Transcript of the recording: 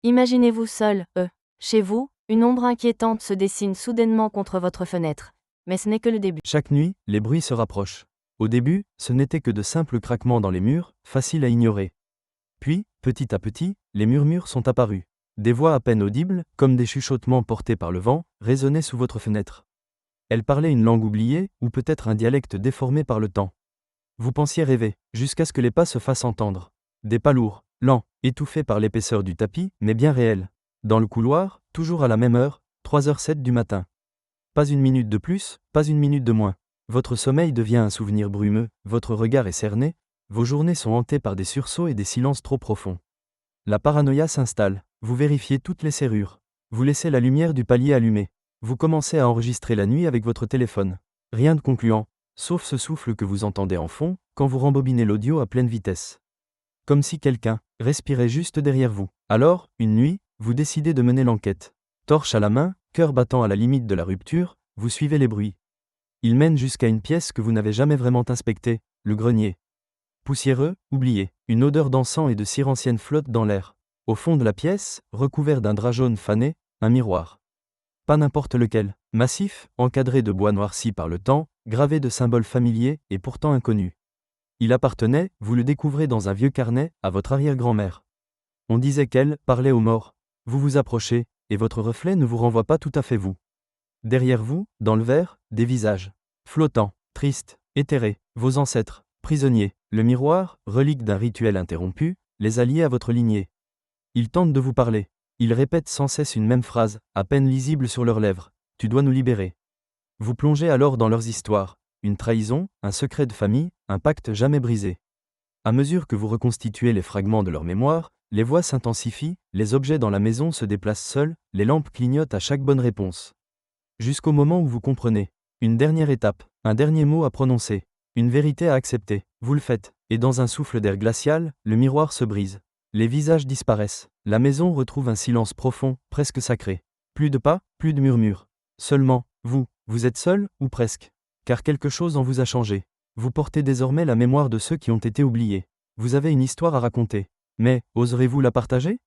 Imaginez-vous seul, chez vous, une ombre inquiétante se dessine soudainement contre votre fenêtre. Mais ce n'est que le début. Chaque nuit, les bruits se rapprochent. Au début, ce n'était que de simples craquements dans les murs, faciles à ignorer. Puis, petit à petit, les murmures sont apparus. Des voix à peine audibles, comme des chuchotements portés par le vent, résonnaient sous votre fenêtre. Elles parlaient une langue oubliée, ou peut-être un dialecte déformé par le temps. Vous pensiez rêver, jusqu'à ce que les pas se fassent entendre. Des pas lourds, lents, étouffés par l'épaisseur du tapis, mais bien réels. Dans le couloir, toujours à la même heure, 3h07 du matin. Pas une minute de plus, pas une minute de moins. Votre sommeil devient un souvenir brumeux, votre regard est cerné, vos journées sont hantées par des sursauts et des silences trop profonds. La paranoïa s'installe, vous vérifiez toutes les serrures. Vous laissez la lumière du palier allumée. Vous commencez à enregistrer la nuit avec votre téléphone. Rien de concluant, sauf ce souffle que vous entendez en fond, quand vous rembobinez l'audio à pleine vitesse. Comme si quelqu'un respirait juste derrière vous. Alors, une nuit, vous décidez de mener l'enquête. Torche à la main, cœur battant à la limite de la rupture, vous suivez les bruits. Ils mènent jusqu'à une pièce que vous n'avez jamais vraiment inspectée, le grenier. Poussiéreux, oublié, une odeur d'encens et de cire ancienne flotte dans l'air. Au fond de la pièce, recouvert d'un drap jaune fané, un miroir. Pas n'importe lequel, massif, encadré de bois noirci par le temps, gravé de symboles familiers et pourtant inconnus. Il appartenait, vous le découvrez dans un vieux carnet, à votre arrière-grand-mère. On disait qu'elle parlait aux morts. Vous vous approchez, et votre reflet ne vous renvoie pas tout à fait vous. Derrière vous, dans le verre, des visages. Flottants, tristes, éthérés, vos ancêtres, prisonniers. Le miroir, relique d'un rituel interrompu, les alliés à votre lignée. Ils tentent de vous parler. Ils répètent sans cesse une même phrase, à peine lisible sur leurs lèvres. Tu dois nous libérer. Vous plongez alors dans leurs histoires. Une trahison, un secret de famille, un pacte jamais brisé. À mesure que vous reconstituez les fragments de leur mémoire, les voix s'intensifient, les objets dans la maison se déplacent seuls, les lampes clignotent à chaque bonne réponse. Jusqu'au moment où vous comprenez. Une dernière étape, un dernier mot à prononcer, une vérité à accepter. Vous le faites, et dans un souffle d'air glacial, le miroir se brise. Les visages disparaissent. La maison retrouve un silence profond, presque sacré. Plus de pas, plus de murmures. Seulement, vous êtes seul, ou presque. Car quelque chose en vous a changé. Vous portez désormais la mémoire de ceux qui ont été oubliés. Vous avez une histoire à raconter. Mais, oserez-vous la partager ?